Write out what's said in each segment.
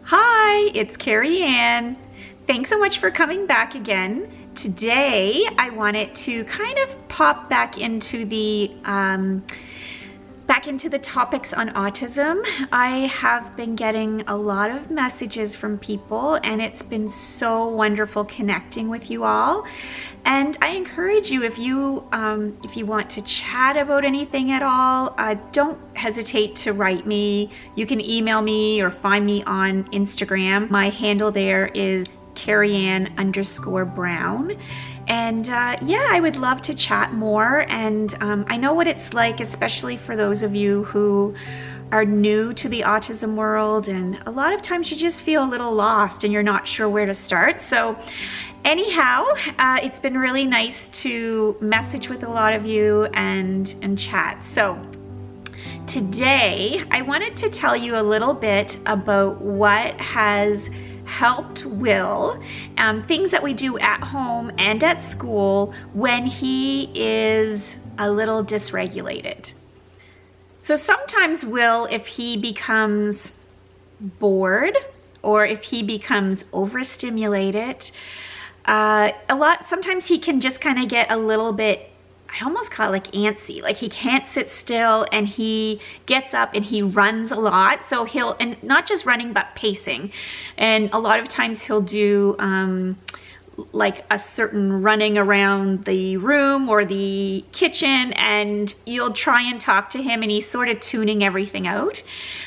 Hi, it's Kerianne. Thanks so much for coming back again. Today, I wanted to kind of pop back into the topics on autism. I have been getting a lot of messages from people, and it's been so wonderful connecting with you all. And I encourage you, if you want to chat about anything at all, don't hesitate to write me. You can email me or find me on Instagram. My handle there is Kerianne_Brown. And yeah, I would love to chat more. And I know what it's like, especially for those of you who are new to the autism world. And a lot of times you just feel a little lost and you're not sure where to start. So anyhow, it's been really nice to message with a lot of you and chat. So today I wanted to tell you a little bit about what has helped Will, things that we do at home and at school when he is a little dysregulated. So sometimes Will, if he becomes bored or if he becomes overstimulated, sometimes he can just kind of get a little bit, I almost call it like antsy, like he can't sit still and he gets up and he runs a lot. So and not just running, but pacing. And a lot of times he'll do like a certain running around the room or the kitchen, and you'll try and talk to him and he's sort of tuning everything out.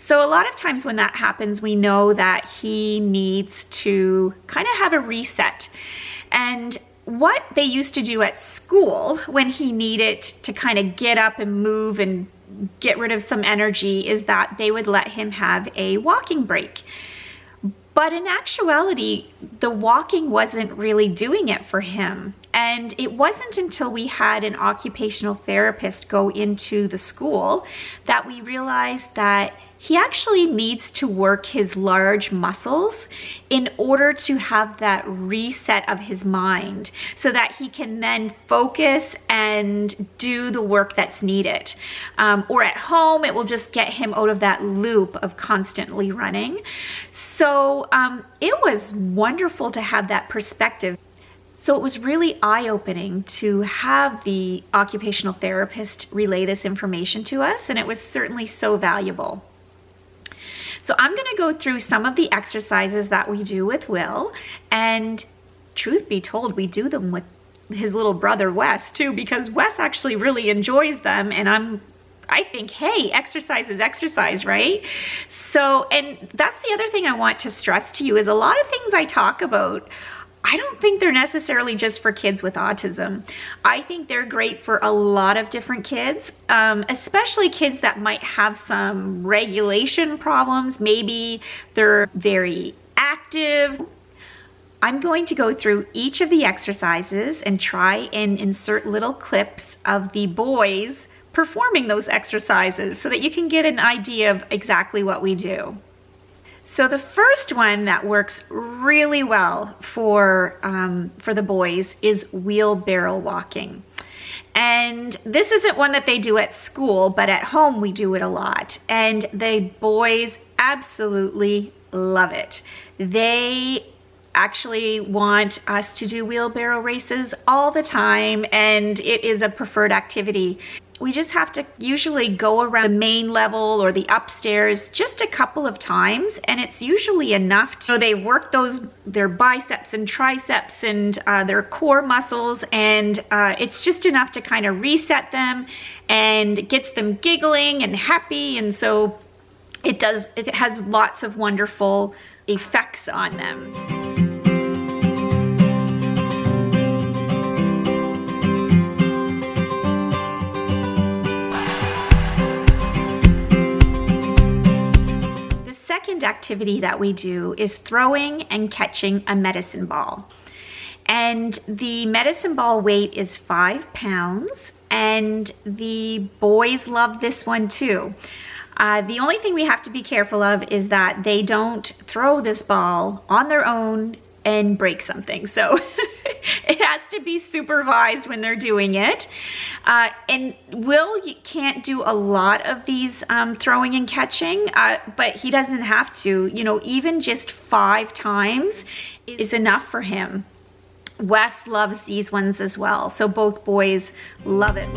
So a lot of times when that happens, we know that he needs to kind of have a reset. And what they used to do at school when he needed to kind of get up and move and get rid of some energy is that they would let him have a walking break. But in actuality, the walking wasn't really doing it for him. And it wasn't until we had an occupational therapist go into the school that we realized that he actually needs to work his large muscles in order to have that reset of his mind so that he can then focus and do the work that's needed. Or at home, it will just get him out of that loop of constantly running. So it was wonderful to have that perspective. So it was really eye-opening to have the occupational therapist relay this information to us, and it was certainly so valuable. So I'm going to go through some of the exercises that we do with Will, and truth be told, we do them with his little brother Wes too, because Wes actually really enjoys them, and I think, hey, exercise is exercise, right? So, and that's the other thing I want to stress to you is a lot of things I talk about, I don't think they're necessarily just for kids with autism. I think they're great for a lot of different kids, especially kids that might have some regulation problems. Maybe they're very active. I'm going to go through each of the exercises and try and insert little clips of the boys performing those exercises so that you can get an idea of exactly what we do. So the first one that works really well for the boys is wheelbarrow walking. And this isn't one that they do at school, but at home we do it a lot. And the boys absolutely love it. They actually want us to do wheelbarrow races all the time, and it is a preferred activity. We just have to usually go around the main level or the upstairs just a couple of times, and it's usually enough so they work their biceps and triceps and their core muscles, and it's just enough to kind of reset them and gets them giggling and happy. And so it has lots of wonderful effects on them. Second activity that we do is throwing and catching a medicine ball. And the medicine ball weight is 5 pounds, and the boys love this one too. The only thing we have to be careful of is that they don't throw this ball on their own and break something. So It has to be supervised when they're doing it. And Will can't do a lot of these throwing and catching, but he doesn't have to. You know, even just 5 times is enough for him. Wes loves these ones as well, so both boys love it.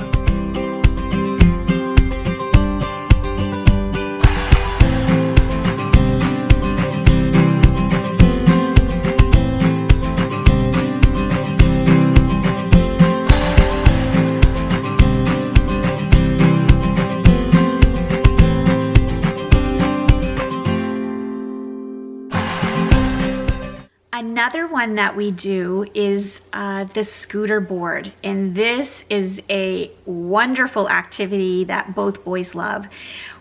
Another one that we do is the scooter board, and this is a wonderful activity that both boys love.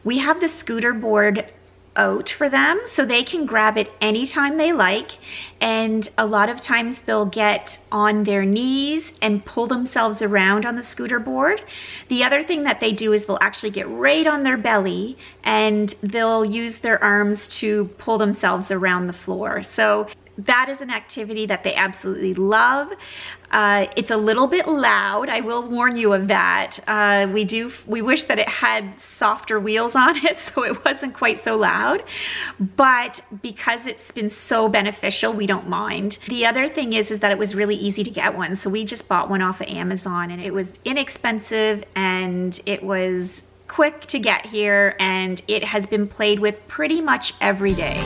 We have the scooter board out for them so they can grab it anytime they like, and a lot of times they'll get on their knees and pull themselves around on the scooter board. The other thing that they do is they'll actually get right on their belly and they'll use their arms to pull themselves around the floor. So that is an activity that they absolutely love. It's a little bit loud, I will warn you of that. We wish that it had softer wheels on it so it wasn't quite so loud, but because it's been so beneficial, we don't mind. The other thing is that it was really easy to get one, so we just bought one off of Amazon, and it was inexpensive and it was quick to get here, and it has been played with pretty much every day.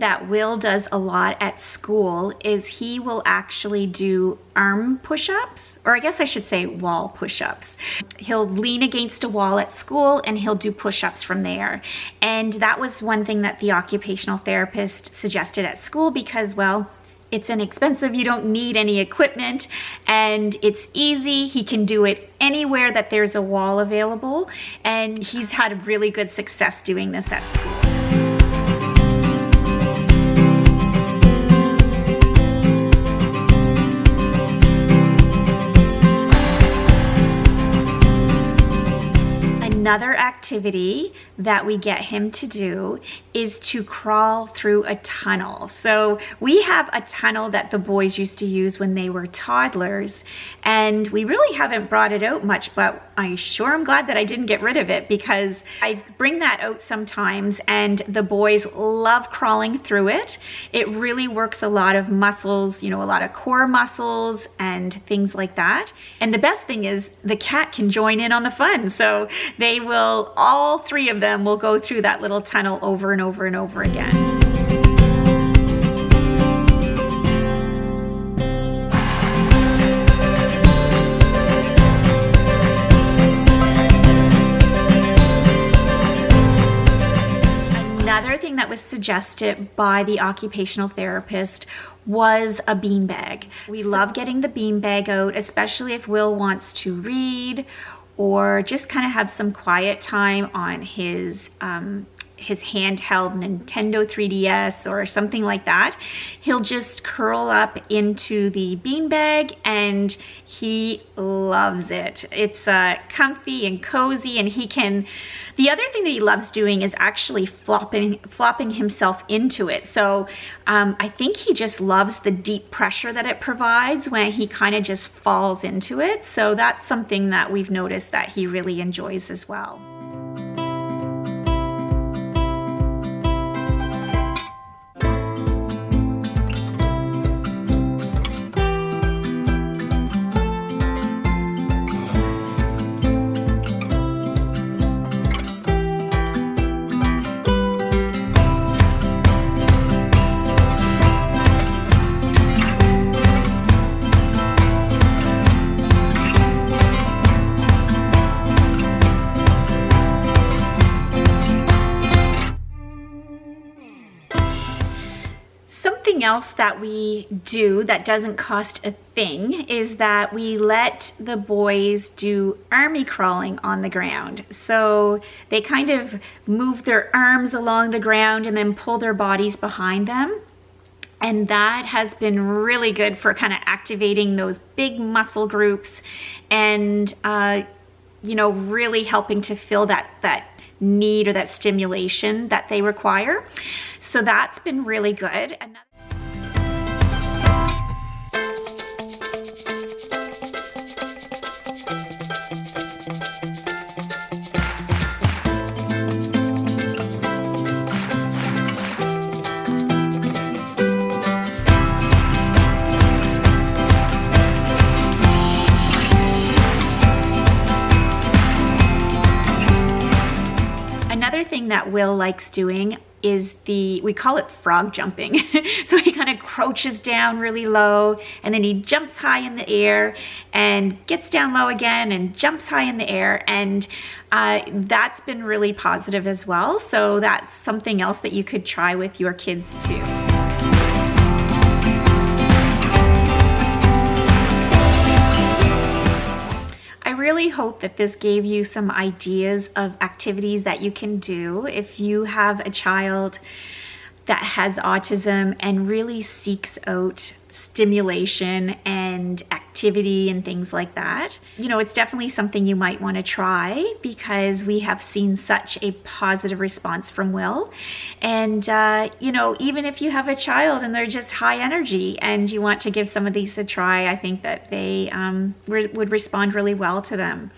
That Will does a lot at school is he will actually do arm push-ups, or I guess I should say wall push-ups. He'll lean against a wall at school and he'll do push-ups from there. And that was one thing that the occupational therapist suggested at school because, well, it's inexpensive, you don't need any equipment, and it's easy. He can do it anywhere that there's a wall available, and he's had really good success doing this at school. Another activity that we get him to do is to crawl through a tunnel. So we have a tunnel that the boys used to use when they were toddlers, and we really haven't brought it out much, but I sure am glad that I didn't get rid of it because I bring that out sometimes and the boys love crawling through it. It really works a lot of muscles, you know, a lot of core muscles and things like that. And the best thing is the cat can join in on the fun. So they will, all 3 of them will go through that little tunnel over and over and over again. Another thing that was suggested by the occupational therapist was a beanbag. We love getting the beanbag out, especially if Will wants to read or just kind of have some quiet time on his his handheld Nintendo 3DS or something like that, he'll just curl up into the beanbag and he loves it. It's comfy and cozy, and the other thing that he loves doing is actually flopping himself into it. So I think he just loves the deep pressure that it provides when he kind of just falls into it. So that's something that we've noticed that he really enjoys as well. Something else that we do that doesn't cost a thing is that we let the boys do army crawling on the ground. So they kind of move their arms along the ground and then pull their bodies behind them. And that has been really good for kind of activating those big muscle groups and, you know, really helping to fill that need or that stimulation that they require. So that's been really good. Another thing that Will likes doing is we call it frog jumping. So he kind of crouches down really low and then he jumps high in the air and gets down low again and jumps high in the air. And that's been really positive as well. So that's something else that you could try with your kids too. I really hope that this gave you some ideas of activities that you can do if you have a child that has autism and really seeks out stimulation and activity and things like that. You know, it's definitely something you might want to try because we have seen such a positive response from Will. And, you know, even if you have a child and they're just high energy and you want to give some of these a try, I think that they would respond really well to them.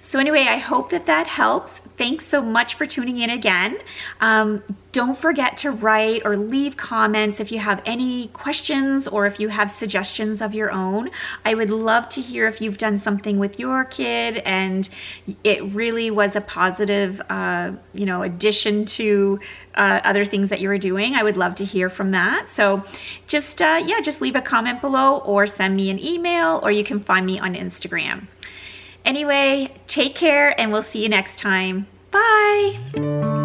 So anyway, I hope that helps. Thanks so much for tuning in again. Don't forget to write or leave comments if you have any questions or if you have suggestions of your own. I would love to hear if you've done something with your kid and it really was a positive, you know, addition to other things that you were doing. I would love to hear from that. So just, yeah, just leave a comment below or send me an email, or you can find me on Instagram. Anyway, take care and we'll see you next time. Bye.